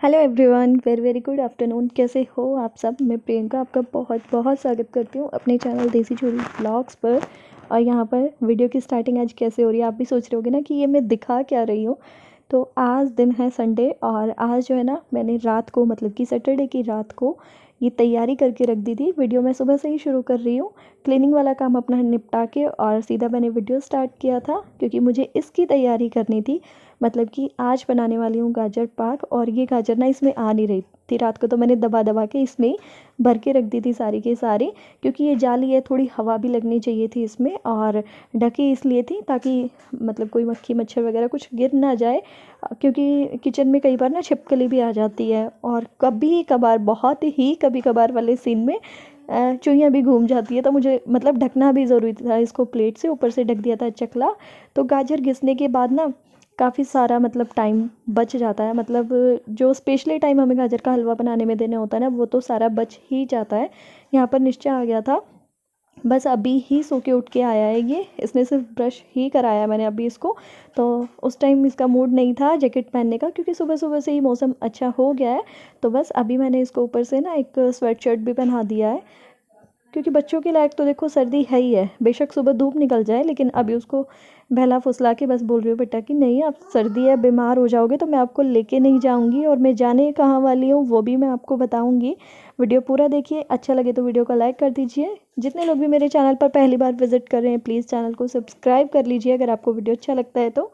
Hello everyone, very very good afternoon. कैसे हो आप सब? मैं प्रियंका आपका बहुत बहुत स्वागत करती हूँ अपने चैनल देसी चूड़ी ब्लॉग्स पर। और यहाँ पर वीडियो की स्टार्टिंग आज कैसे हो रही है, आप भी सोच रहे होगे ना कि ये मैं दिखा क्या रही हूँ। तो आज दिन है संडे, और आज जो है ना, मैंने रात को मतलब कि सैटरडे की रात को ये तैयारी करके रख दी थी। वीडियो मैं सुबह से ही शुरू कर रही हूँ, क्लीनिंग वाला काम अपना निपटा के, और सीधा मैंने वीडियो स्टार्ट किया था क्योंकि मुझे इसकी तैयारी करनी थी। मतलब कि आज बनाने वाली हूँ गाजर पाक, और ये गाजर ना इसमें आ नहीं रही थी रात को, तो मैंने दबा दबा के इसमें ही भर के रख दी थी सारी की सारी। क्योंकि ये जाली है, थोड़ी हवा भी लगनी चाहिए थी इसमें, और ढकी इसलिए थी ताकि मतलब कोई मक्खी मच्छर वगैरह कुछ गिर ना जाए। क्योंकि किचन में कई बार ना छिपकली भी आ जाती है, और कभी कभार, बहुत ही कभी कभार वाले सीन में चुईयाँ भी घूम जाती है। तो मुझे मतलब ढकना भी ज़रूरी था इसको, प्लेट से ऊपर से ढक दिया था चकला। तो गाजर घिसने के बाद ना काफ़ी सारा मतलब टाइम बच जाता है। मतलब जो स्पेशली टाइम हमें गाजर का हलवा बनाने में देना होता है ना, वो तो सारा बच ही जाता है। यहाँ पर निश्चय आ गया था, बस अभी ही सो के उठ के आया है ये, इसने सिर्फ ब्रश ही कराया मैंने अभी इसको। तो उस टाइम इसका मूड नहीं था जैकेट पहनने का, क्योंकि सुबह सुबह से ही मौसम अच्छा हो गया है। तो बस अभी मैंने इसको ऊपर से ना एक स्वेट शर्ट भी पहना दिया है, क्योंकि बच्चों के लायक तो देखो सर्दी है ही है। बेशक सुबह धूप निकल जाए, लेकिन अभी उसको बहला फुसला के बस बोल रही हूँ, बेटा कि नहीं आप सर्दी है, बीमार हो जाओगे तो मैं आपको लेके नहीं जाऊँगी, और मैं जाने कहाँ वाली हूँ वो भी मैं आपको बताऊँगी। वीडियो पूरा देखिए, अच्छा लगे तो वीडियो को लाइक कर दीजिए। जितने लोग भी मेरे चैनल पर पहली बार विजिट कर रहे हैं, प्लीज़ चैनल को सब्सक्राइब कर लीजिए अगर आपको वीडियो अच्छा लगता है तो।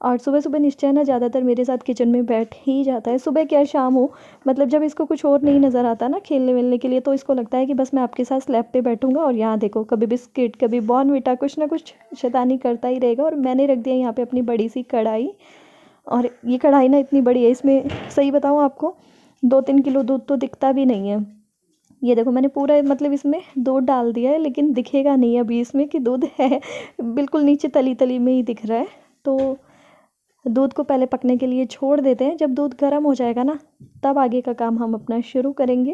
और सुबह सुबह निश्चय ना ज़्यादातर मेरे साथ किचन में बैठ ही जाता है, सुबह क्या शाम हो। मतलब जब इसको कुछ और नहीं नज़र आता ना खेलने वेलने के लिए, तो इसको लगता है कि बस मैं आपके साथ स्लैब पे बैठूंगा, और यहाँ देखो कभी बिस्किट कभी बॉर्नविटा, कुछ ना कुछ शैतानी करता ही रहेगा। और मैंने रख दिया यहाँ पे अपनी बड़ी सी कढ़ाई, और ये कढ़ाई ना इतनी बड़ी है, इसमें सही बताऊँ आपको 2-3 किलो दूध तो दिखता भी नहीं है। ये देखो मैंने पूरा मतलब इसमें दूध डाल दिया है, लेकिन दिखेगा नहीं अभी इसमें कि दूध है, बिल्कुल नीचे तली तली में ही दिख रहा है। तो दूध को पहले पकने के लिए छोड़ देते हैं, जब दूध गर्म हो जाएगा ना, तब आगे का काम हम अपना शुरू करेंगे।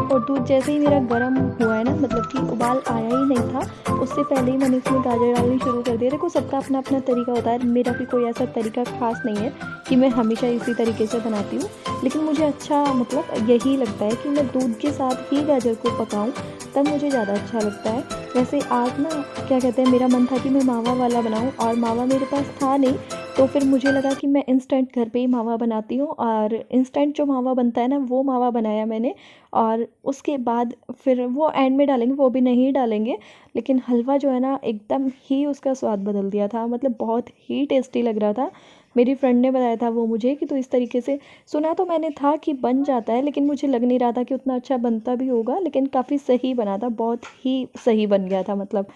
और दूध जैसे ही मेरा गर्म हुआ है ना, मतलब कि उबाल आया ही नहीं था, उससे पहले ही मैंने इसमें गाजर डालनी शुरू कर दिया। देखो सबका अपना अपना तरीका होता है, मेरा भी कोई ऐसा तरीका खास नहीं है कि मैं हमेशा इसी तरीके से बनाती हूँ। लेकिन मुझे अच्छा मतलब यही लगता है कि मैं दूध के साथ ही गाजर को पकाऊँ, तब मुझे ज़्यादा अच्छा लगता है। वैसे आज ना क्या कहते हैं, मेरा मन था कि मैं मावा वाला बनाऊँ, और मावा मेरे पास था नहीं। तो फिर मुझे लगा कि मैं इंस्टेंट घर पे ही मावा बनाती हूँ, और इंस्टेंट जो मावा बनता है ना, वो मावा बनाया मैंने। और उसके बाद फिर वो एंड में डालेंगे, वो भी नहीं डालेंगे, लेकिन हलवा जो है ना एकदम ही उसका स्वाद बदल दिया था। मतलब बहुत ही टेस्टी लग रहा था। मेरी फ्रेंड ने बताया था वो मुझे कि तो इस तरीके से, सुना तो मैंने था कि बन जाता है, लेकिन मुझे लग नहीं रहा था कि उतना अच्छा बनता भी होगा। लेकिन काफ़ी सही बना था, बहुत ही सही बन गया था मतलब।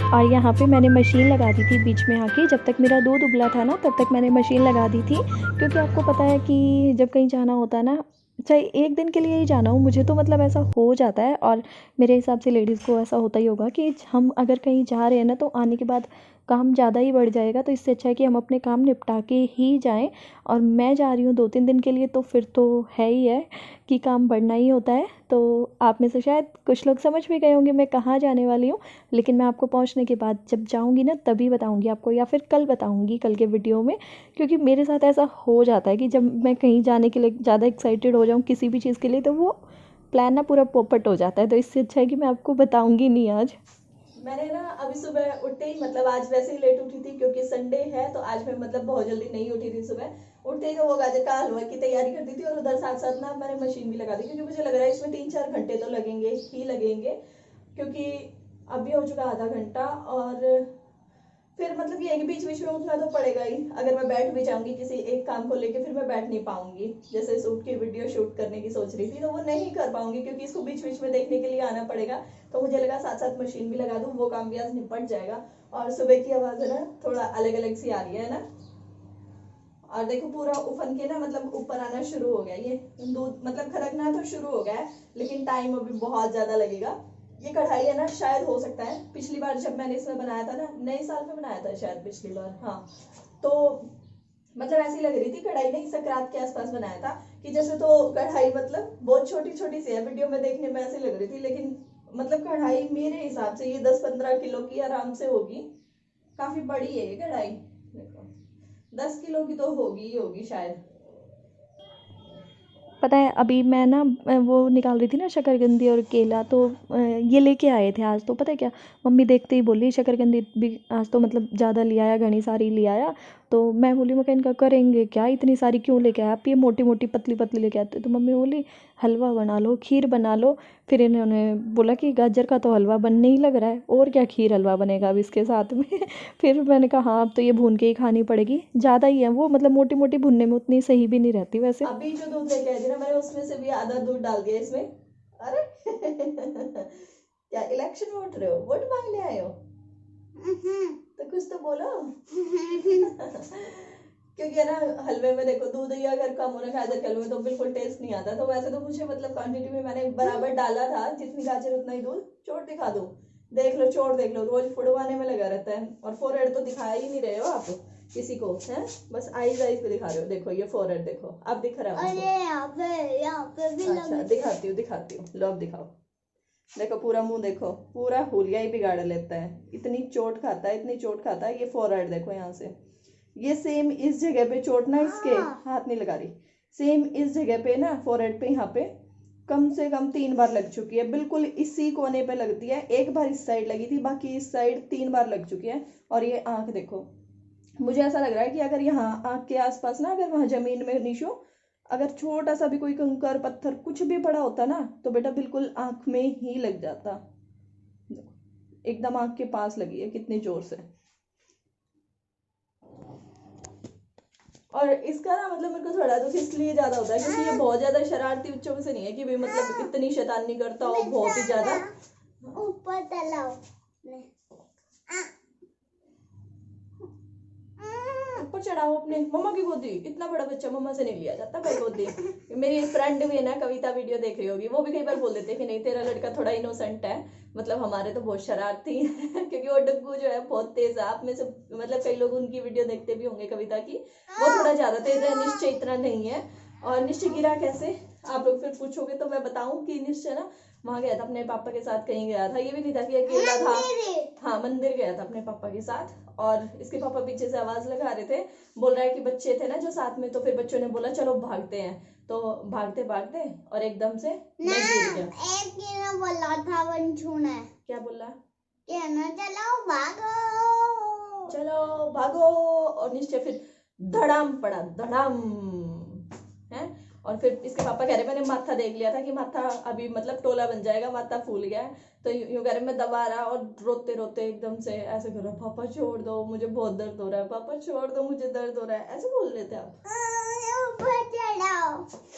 और यहाँ पे मैंने मशीन लगा दी थी बीच में आके, जब तक मेरा दूध उबला था ना तब तक मैंने मशीन लगा दी थी। क्योंकि आपको पता है कि जब कहीं जाना होता है ना, चाहे एक दिन के लिए ही जाना हो, मुझे तो मतलब ऐसा हो जाता है, और मेरे हिसाब से लेडीज़ को ऐसा होता ही होगा कि हम अगर कहीं जा रहे हैं ना, तो आने के बाद काम ज़्यादा ही बढ़ जाएगा। तो इससे अच्छा है कि हम अपने काम निपटा के ही जाएं। और मैं जा रही हूँ 2-3 दिन के लिए, तो फिर तो है ही है कि काम बढ़ना ही होता है। तो आप में से शायद कुछ लोग समझ भी गए होंगे मैं कहाँ जाने वाली हूँ, लेकिन मैं आपको पहुँचने के बाद जब जाऊँगी ना तभी बताऊँगी आपको, या फिर कल बताऊँगी कल के वीडियो में। क्योंकि मेरे साथ ऐसा हो जाता है कि जब मैं कहीं जाने के लिए ज़्यादा एक्साइटेड हो जाऊँ किसी भी चीज़ के लिए, तो वो प्लान ना पूरा पोपट हो जाता है। तो इससे अच्छा है कि मैं आपको बताऊँगी नहीं आज। मैंने ना अभी सुबह उठते ही, मतलब आज वैसे ही लेट उठी थी क्योंकि संडे है, तो आज मैं मतलब बहुत जल्दी नहीं उठी थी। सुबह उठते ही तो वो गाजर का हलवा की तैयारी कर दी थी, और उधर साथ साथ ना मैंने मशीन भी लगा दी, क्योंकि मुझे लग रहा है इसमें 3-4 घंटे तो लगेंगे ही लगेंगे। क्योंकि अभी हो चुका आधा घंटा, और फिर मतलब ये है कि बीच बीच में उठना तो पड़ेगा ही। अगर मैं बैठ भी जाऊंगी किसी एक काम को लेके, फिर मैं बैठ नहीं पाऊंगी। जैसे सूट की वीडियो शूट करने की सोच रही थी, तो वो नहीं कर पाऊंगी क्योंकि इसको बीच बीच में देखने के लिए आना पड़ेगा। तो मुझे लगा साथ साथ मशीन भी लगा दूं, वो काम भी आज निपट जाएगा। और सुबह की आवाज है ना, थोड़ा अलग अलग सी आ रही है ना। और देखो पूरा उफन के ना मतलब ऊपर आना शुरू हो गया, ये दूध मतलब खरकना तो शुरू हो गया है, लेकिन टाइम अभी बहुत ज्यादा लगेगा। ये कढ़ाई है ना, शायद हो सकता है पिछली बार जब मैंने इसमें बनाया था ना, नए साल में बनाया था शायद पिछली बार, हाँ। तो मतलब ऐसी लग रही थी कढ़ाई ने सकरात के आसपास बनाया था कि जैसे तो कढ़ाई मतलब बहुत छोटी छोटी सी है, वीडियो में देखने में ऐसी लग रही थी, लेकिन मतलब कढ़ाई मेरे हिसाब से ये 10-15 किलो की आराम से होगी। काफी बड़ी है ये कढ़ाई, देखो 10 किलो की तो होगी ही होगी शायद। पता है अभी मैं ना वो निकाल रही थी ना शकरकंदी और केला, तो ये लेके आए थे आज। तो पता है क्या, मम्मी देखते ही बोली शकरकंदी भी आज तो मतलब ज़्यादा ले आया, घनी सारी ले आया। तो मैं बोली मैं इनका करेंगे क्या, इतनी सारी क्यों लेके आया आप, ये मोटी मोटी पतली पतली लेके आते। तो मम्मी बोली हलवा बना लो, खीर बना लो। फिर इन्होंने बोला कि गाजर का तो हलवा बनने ही लग रहा है, और क्या खीर हलवा बनेगा अब इसके साथ में। फिर मैंने कहा हाँ अब तो ये भून के ही खानी पड़ेगी, ज़्यादा ही है वो, मतलब मोटी मोटी भुनने में उतनी सही भी नहीं रहती वैसे। अभी जो दूध लेके आई थी ना मैंने, उसमें से भी आधा दूध डाल दिया इसमें। अरे क्या इलेक्शन वोट रहे हो, वोट मांगने आए हो? तो कुछ तो बोलो। क्योंकि है ना हलवे में देखो दूध ही अगर कम होना गाजर के हलवे में तो बिल्कुल टेस्ट नहीं आता। तो वैसे तो मुझे मतलब क्वांटिटी में मैंने बराबर डाला था, जितनी गाजर उतना ही दूध। चोट दिखा दो, देख लो चोट देख लो, रोज फुड़वाने में लगा रहता है। और फोरहेड तो दिखा ही नहीं रहे हो आप किसी को, है बस आईज आईज पे दिखा रहे हो। देखो ये फोरहेड देखो, अब दिख रहा है? अरे यहाँ पे भी अच्छा दिखाती हूँ लो, अब दिखाओ। देखो पूरा मुंह देखो, पूरा हुलिया ही बिगाड़ लेता है, इतनी चोट खाता है, इतनी चोट खाता है। ये फोरहेड देखो यहाँ से, ये सेम इस जगह पे चोट ना, इसके हाथ नहीं लगा रही, सेम इस जगह पे ना फोरहेड पे यहाँ पे कम से कम 3 बार लग चुकी है। बिल्कुल इसी कोने पे लगती है, एक बार इस साइड लगी थी, बाकी इस साइड 3 बार लग चुकी है। और ये आंख देखो, मुझे ऐसा लग रहा है कि अगर यहाँ आंख के आसपास ना, अगर वहां जमीन में निशो अगर छोटा सा भी कोई कंकर पत्थर कुछ भी पड़ा होता ना, तो बेटा बिल्कुल आंख में ही लग जाता। एकदम आंख के पास लगी है, कितनी जोर से। और इसका ना मतलब मेरे को थोड़ा दुख इसलिए ज्यादा होता है क्योंकि ये बहुत ज्यादा शरारती बच्चों में से नहीं है कि भाई मतलब इतनी शैतानी करता हो बहुत ही ज्यादा। ऊपर तलाओ, ऊपर चढ़ाओ अपने मम्मा की गोदी। इतना बड़ा बच्चा मम्मा से नहीं लिया जाता भाई गोदी। मेरी फ्रेंड भी है ना कविता, वीडियो देख रही होगी, वो भी कई बार बोल देते हैं कि नहीं तेरा लड़का थोड़ा इनोसेंट है, मतलब हमारे तो बहुत शरारती है। क्योंकि वो डग्गू जो है बहुत तेज है। आप में से मतलब कई लोग उनकी वीडियो देखते भी होंगे कविता की, वो थोड़ा ज्यादा तेज है, निश्चय इतना नहीं है। और निश्चय गिरा कैसे आप लोग फिर पूछोगे तो मैं बताऊं कि निश्चय ना वहां गया था अपने पापा के साथ, कहीं गया था, ये भी नहीं था कि अकेला था। हाँ मंदिर गया था अपने पापा के साथ, और इसके पापा पीछे से आवाज लगा रहे थे, बोल रहा है कि बच्चे थे ना जो साथ में, तो फिर बच्चों ने बोला चलो भागते हैं। तो भागते भागते और एकदम से मैं गिर गया। एक ने बोला था वंशु ने, क्या बोला कि ना चलो भागो, चलो भागो, और निश्चय फिर धड़ाम पड़ा, धड़ाम है। और फिर इसके पापा कह रहे मैंने माथा देख लिया था कि माथा अभी मतलब टोला बन जाएगा, माथा फूल गया है। तो यूं कह रहे मैं दबा रहा, और रोते रोते एकदम से ऐसे कर रहा, पापा छोड़ दो मुझे बहुत दर्द हो रहा है, पापा छोड़ दो मुझे दर्द हो रहा है, ऐसे बोल रहे थे आप।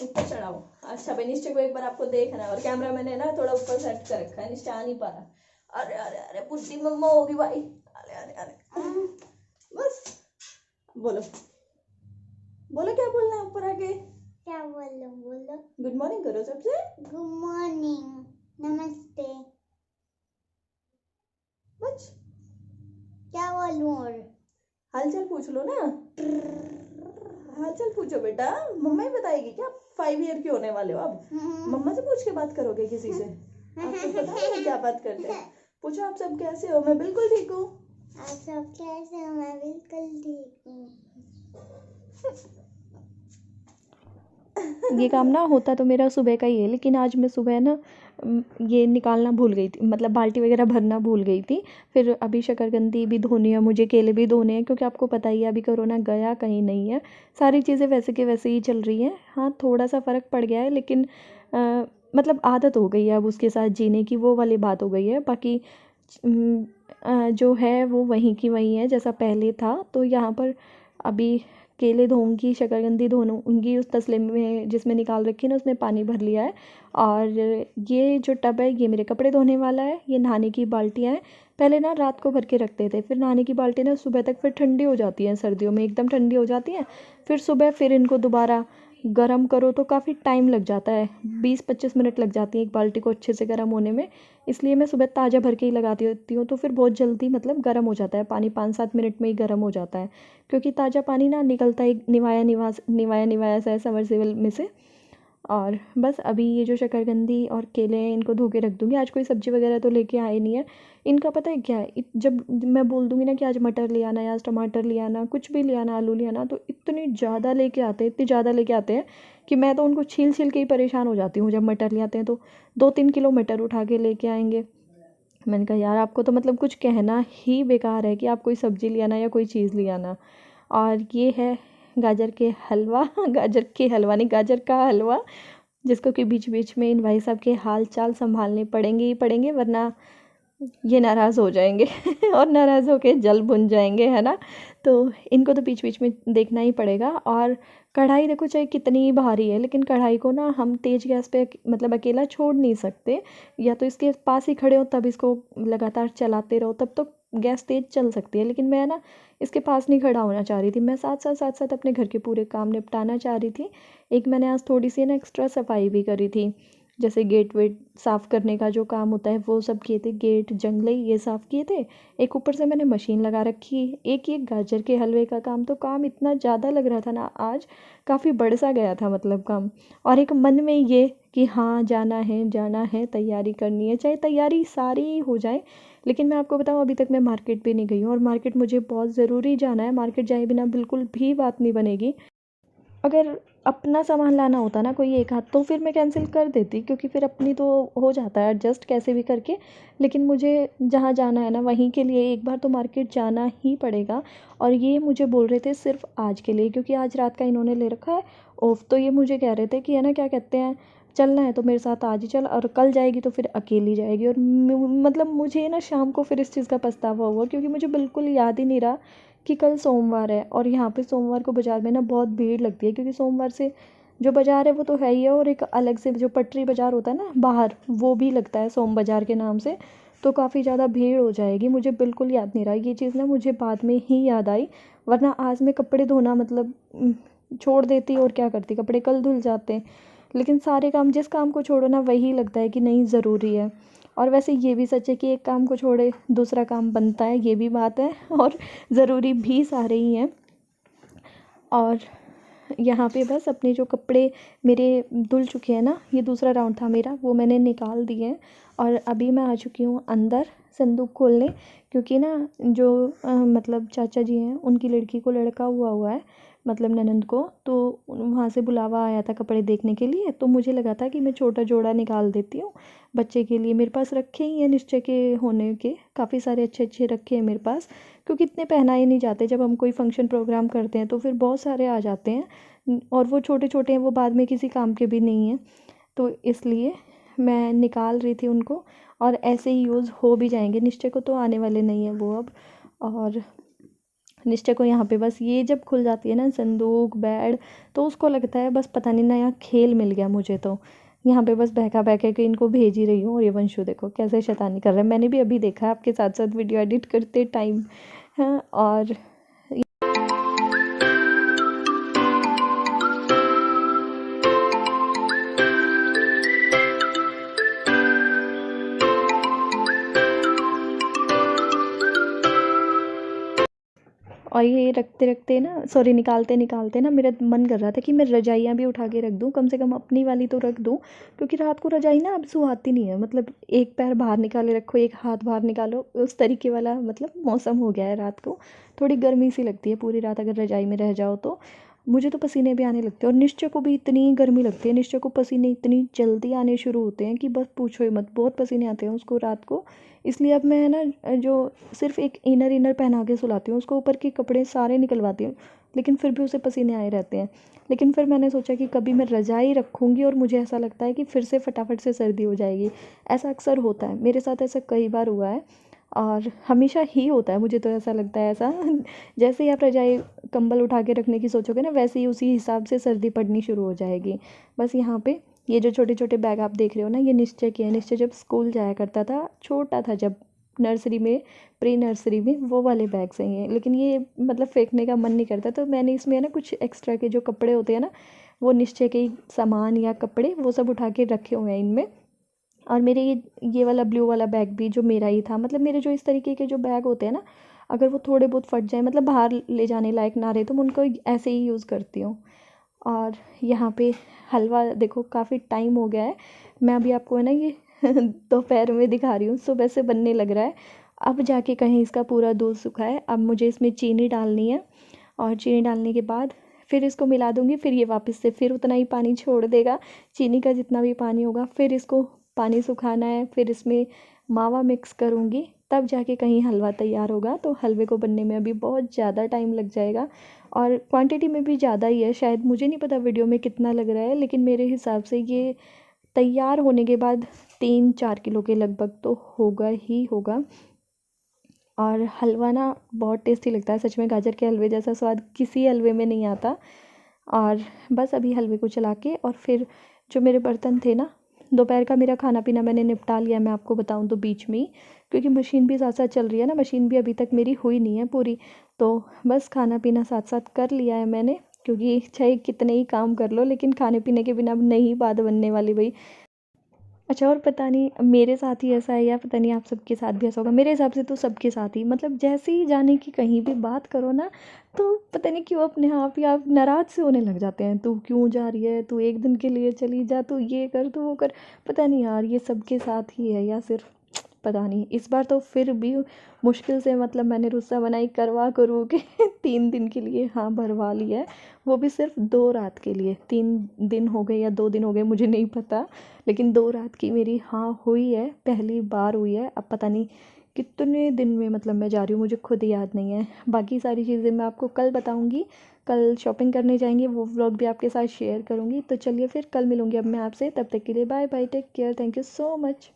ऊपर चढ़ाओ। अच्छा भाई निश्चय को एक बार आपको देखना है, और कैमरा मैंने ना थोड़ा ऊपर सेट कर रखा है, निश्चय आ नहीं पा रहा। अरे अरे अरे बुद्धि मम्मा होगी भाई। अरे अरे अरे बस बोलो बोलो क्या बोलना है ऊपर आके, क्या बोलो बोलो। गुड मॉर्निंग करो सबसे, गुड मॉर्निंग, नमस्ते, बस क्या बोलूं। और हालचाल पूछ लो ना, हालचाल पूछो बेटा, मम्मा ही बताएगी क्या? 5 ईयर के होने वाले हो अब, मम्मा से पूछ के बात करोगे किसी से? आपको पता है क्या बात करते हैं? पूछो आप सब कैसे हो? मैं बिल्कुल ठीक हूँ। आप सब कैसे हो? मैं बिल्कुल ठीक हूँ। ये काम ना होता तो मेरा सुबह का ही है, लेकिन आज मैं सुबह ना ये निकालना भूल गई थी, मतलब बाल्टी वगैरह भरना भूल गई थी। फिर अभी शकरकंदी भी धोनी है मुझे, केले भी धोने हैं, क्योंकि आपको पता ही है अभी कोरोना गया कहीं नहीं है, सारी चीज़ें वैसे के वैसे ही चल रही हैं। हाँ थोड़ा सा फ़र्क पड़ गया है, लेकिन मतलब आदत हो गई है अब उसके साथ जीने की, वो वाली बात हो गई है। बाकी जो है वो वहीं की वहीं है जैसा पहले था। तो यहाँ पर अभी केले धोऊंगी, शकरकंदी धोऊंगी, उस तसले में जिसमें निकाल रखी है ना उसमें पानी भर लिया है। और ये जो टब है ये मेरे कपड़े धोने वाला है, ये नहाने की बाल्टियाँ हैं। पहले ना रात को भर के रखते थे, फिर नहाने की बाल्टी ना सुबह तक फिर ठंडी हो जाती हैं, सर्दियों में एकदम ठंडी हो जाती हैं। फिर सुबह फिर इनको दोबारा गरम करो तो काफ़ी टाइम लग जाता है, 20-25 मिनट लग जाती है एक बाल्टी को अच्छे से गर्म होने में। इसलिए मैं सुबह ताज़ा भर के ही लगाती होती हूँ, तो फिर बहुत जल्दी मतलब गर्म हो जाता है पानी, 5-7 मिनट में ही गर्म हो जाता है। क्योंकि ताज़ा पानी ना निकलता है निवाया निवाया सा है समरसेबल में से। और बस अभी ये जो शकरकंदी और केले हैं इनको धो के रख दूँगी। आज कोई सब्ज़ी वगैरह तो लेके आए नहीं है। इनका पता है क्या है, जब मैं बोल दूँगी ना कि आज मटर ले आना या आज टमाटर ले आना, कुछ भी ले आना, आलू ले आना, तो इतनी ज़्यादा लेके आते हैं, इतनी ज़्यादा लेके आते हैं कि मैं तो उनको छील-छील के ही परेशान हो जाती हूँ। जब मटर ले आते हैं तो 2-3 किलो मटर उठा के लेके आएँगे। मैंने कहा यार आपको तो मतलब कुछ कहना ही बेकार है कि आप कोई सब्ज़ी ले आना या कोई चीज़ ले आना। और ये है गाजर के हलवा गाजर के हलवा नहीं, गाजर का हलवा, जिसको कि बीच बीच में इन भाई साहब के हाल चाल संभालने पड़ेंगे ही पड़ेंगे, वरना ये नाराज़ हो जाएंगे और नाराज़ होके जल भुन जाएंगे, है ना। तो इनको तो बीच बीच में देखना ही पड़ेगा। और कढ़ाई देखो चाहे कितनी भारी है, लेकिन कढ़ाई को ना हम तेज़ गैस पे मतलब अकेला छोड़ नहीं सकते। या तो इसके पास ही खड़े हो तब इसको लगातार चलाते रहो, तब तो गैस तेज़ चल सकती है। लेकिन मैं ना इसके पास नहीं खड़ा होना चाह रही थी, मैं साथ साथ अपने घर के पूरे काम निपटाना चाह रही थी। एक मैंने आज थोड़ी सी ना एक्स्ट्रा सफाई भी करी थी, जैसे गेट वेट साफ़ करने का जो काम होता है वो सब किए थे, गेट जंगले ये साफ़ किए थे। एक ऊपर से मैंने मशीन लगा रखी, एक ये गाजर के हलवे का काम, तो काम इतना ज़्यादा लग रहा था ना आज, काफ़ी बढ़ सा गया था मतलब काम। और एक मन में ये कि हाँ जाना है, तैयारी करनी है, चाहे तैयारी सारी हो जाए। लेकिन मैं आपको बताऊँ अभी तक मैं मार्केट भी नहीं गई हूँ, और मार्केट मुझे बहुत ज़रूरी जाना है। मार्केट जाए बिना बिल्कुल भी बात नहीं बनेगी। अगर अपना सामान लाना होता ना कोई एक हाथ, तो फिर मैं कैंसिल कर देती, क्योंकि फिर अपनी तो हो जाता है एडजस्ट कैसे भी करके। लेकिन मुझे जहाँ जाना है ना वहीं के लिए एक बार तो मार्केट जाना ही पड़ेगा। और ये मुझे बोल रहे थे सिर्फ आज के लिए, क्योंकि आज रात का इन्होंने ले रखा है ऑफ। तो ये मुझे कह रहे थे कि है ना क्या कहते हैं, चलना है तो मेरे साथ आज ही चल, और कल जाएगी तो फिर अकेली जाएगी। और मतलब मुझे ना शाम को फिर इस चीज़ का पछतावा हुआ, क्योंकि मुझे बिल्कुल याद ही नहीं रहा कि कल सोमवार है। और यहाँ पे सोमवार को बाज़ार में ना बहुत भीड़ लगती है, क्योंकि सोमवार से जो बाज़ार है वो तो है ही है, और एक अलग से जो पटरी बाज़ार होता है ना बाहर, वो भी लगता है सोम बाज़ार के नाम से। तो काफ़ी ज़्यादा भीड़ हो जाएगी, मुझे बिल्कुल याद नहीं रहा ये चीज़ ना, मुझे बाद में ही याद आई। वरना आज मैं कपड़े धोना मतलब छोड़ देती और क्या करती, कपड़े कल धुल जाते। लेकिन सारे काम, जिस काम को छोड़ो ना वही लगता है कि नहीं ज़रूरी है। और वैसे ये भी सच है कि एक काम को छोड़े दूसरा काम बनता है, ये भी बात है। और ज़रूरी भी सारे ही हैं। और यहाँ पे बस अपने जो कपड़े मेरे धुल चुके हैं ना, ये दूसरा राउंड था मेरा, वो मैंने निकाल दिए हैं। और अभी मैं आ चुकी हूँ अंदर संदूक खोलने, क्योंकि ना जो मतलब चाचा जी हैं उनकी लड़की को लड़का हुआ है, मतलब ननंद को। तो वहाँ से बुलावा आया था कपड़े देखने के लिए, तो मुझे लगा था कि मैं छोटा जोड़ा निकाल देती हूँ बच्चे के लिए। मेरे पास रखे ही हैं निश्चय के होने के, काफ़ी सारे अच्छे अच्छे रखे हैं मेरे पास, क्योंकि इतने पहनाए नहीं जाते। जब हम कोई फंक्शन प्रोग्राम करते हैं तो फिर बहुत सारे आ जाते हैं, और वो छोटे छोटे हैं, वो बाद में किसी काम के भी नहीं हैं। तो इसलिए मैं निकाल रही थी उनको, और ऐसे ही यूज़ हो भी जाएंगे। निश्चय को तो आने वाले नहीं है वो अब। और निश्चय को यहाँ पे बस ये जब खुल जाती है ना संदूक बेड, तो उसको लगता है बस पता नहीं नया खेल मिल गया मुझे। तो यहाँ पे बस बहका बहका के इनको भेज ही रही हूँ। और ये वंशु देखो कैसे शैतानी कर रहा है, मैंने भी अभी देखा है आपके साथ साथ वीडियो एडिट करते टाइम। हाँ, और ये रखते रखते ना, सॉरी, निकालते निकालते ना मेरा मन कर रहा था कि मैं रजाइयाँ भी उठा के रख दूँ, कम से कम अपनी वाली तो रख दूँ। क्योंकि रात को रजाई ना अब सुहाती नहीं है, मतलब एक पैर बाहर निकाले रखो, एक हाथ बाहर निकालो, उस तरीके वाला मतलब मौसम हो गया है। रात को थोड़ी गर्मी सी लगती है पूरी रात अगर रजाई में रह जाओ तो। मुझे तो पसीने भी आने लगते हैं, और निश्चय को भी इतनी गर्मी लगती है, निश्चय को पसीने इतनी जल्दी आने शुरू होते हैं कि बस पूछो ही मत, बहुत पसीने आते हैं उसको रात को। इसलिए अब मैं ना जो सिर्फ एक इनर पहना के सुलाती हूँ उसको, ऊपर के कपड़े सारे निकलवाती हूँ, लेकिन फिर भी उसे पसीने आए रहते हैं। लेकिन फिर मैंने सोचा कि कभी मैं रजाई रखूँगी और मुझे ऐसा लगता है कि फिर से फटाफट से सर्दी हो जाएगी। ऐसा अक्सर होता है मेरे साथ, ऐसा कई बार हुआ है, और हमेशा ही होता है, मुझे तो ऐसा लगता है ऐसा। जैसे ही आप रजाई कंबल उठा के रखने की सोचोगे ना, वैसे ही उसी हिसाब से सर्दी पड़नी शुरू हो जाएगी। बस यहाँ पे ये जो छोटे छोटे बैग आप देख रहे हो ना, ये निश्चय के हैं। निश्चय जब स्कूल जाया करता था, छोटा था जब, नर्सरी में, प्री नर्सरी में, वो वाले बैग्स हैं ये। लेकिन ये मतलब फेंकने का मन नहीं करता, तो मैंने इसमें ना कुछ एक्स्ट्रा के जो कपड़े होते हैं ना वो निश्चय के सामान या कपड़े वो सब उठा के रखे हुए हैं इनमें। और मेरे ये वाला ब्लू वाला बैग भी जो मेरा ही था, मतलब मेरे जो इस तरीके के जो बैग होते हैं ना, अगर वो थोड़े बहुत फट जाए, मतलब बाहर ले जाने लायक ना रहे, तो मैं उनको ऐसे ही यूज़ करती हूँ। और यहाँ पे हलवा देखो काफ़ी टाइम हो गया है, मैं अभी आपको है ना ये दोपहर में दिखा रही हूँ, सुबह से बनने लग रहा है। अब जाके कहीं इसका पूरा दूध सूखा है। अब मुझे इसमें चीनी डालनी है, और चीनी डालने के बाद फिर इसको मिला दूँगी। फिर ये वापस से फिर उतना ही पानी छोड़ देगा, चीनी का जितना भी पानी होगा। फिर इसको पानी सुखाना है, फिर इसमें मावा मिक्स करूँगी, तब जाके कहीं हलवा तैयार होगा। तो हलवे को बनने में अभी बहुत ज़्यादा टाइम लग जाएगा, और क्वांटिटी में भी ज़्यादा ही है शायद, मुझे नहीं पता वीडियो में कितना लग रहा है, लेकिन मेरे हिसाब से ये तैयार होने के बाद 3-4 किलो के लगभग तो होगा ही होगा। और हलवा ना बहुत टेस्टी लगता है सच में, गाजर के हलवे जैसा स्वाद किसी हलवे में नहीं आता। और बस अभी हलवे को चला के, और फिर जो मेरे बर्तन थे ना, दोपहर का मेरा खाना पीना मैंने निपटा लिया, मैं आपको बताऊं तो बीच में ही, क्योंकि मशीन भी साथ साथ चल रही है ना, मशीन भी अभी तक मेरी हुई नहीं है पूरी। तो बस खाना पीना साथ साथ कर लिया है मैंने, क्योंकि चाहे कितने ही काम कर लो, लेकिन खाने पीने के बिना अब नहीं बात बनने वाली भाई। अच्छा, और पता नहीं मेरे साथ ही ऐसा है या पता नहीं आप सबके साथ भी ऐसा होगा, मेरे हिसाब से तो सबके साथ ही, मतलब जैसे ही जाने की कहीं भी बात करो ना, तो पता नहीं क्यों अपने आप ही आप नाराज़ से होने लग जाते हैं। तू क्यों जा रही है, तू एक दिन के लिए चली जा, तू ये कर, तू वो कर। पता नहीं यार, ये सबके साथ ही है या सिर्फ पता नहीं। इस बार तो फिर भी मुश्किल से, मतलब मैंने रुस्सा बनाई करवा करूँ के 3 दिन के लिए हाँ भरवा ली है, वो भी सिर्फ 2 रात के लिए। 3 दिन हो गए या 2 दिन हो गए मुझे नहीं पता, लेकिन 2 रात की मेरी हाँ हुई है, पहली बार हुई है। अब पता नहीं कितने दिन में मतलब मैं जा रही हूँ, मुझे खुद याद नहीं है। बाकी सारी चीज़ें मैं आपको कल बताऊँगी, कल शॉपिंग करने जाएंगे, वो व्लॉग भी आपके साथ शेयर करूँगी। तो चलिए फिर कल मिलूँगी अब मैं आपसे, तब तक के लिए bye bye, take care, thank you so much.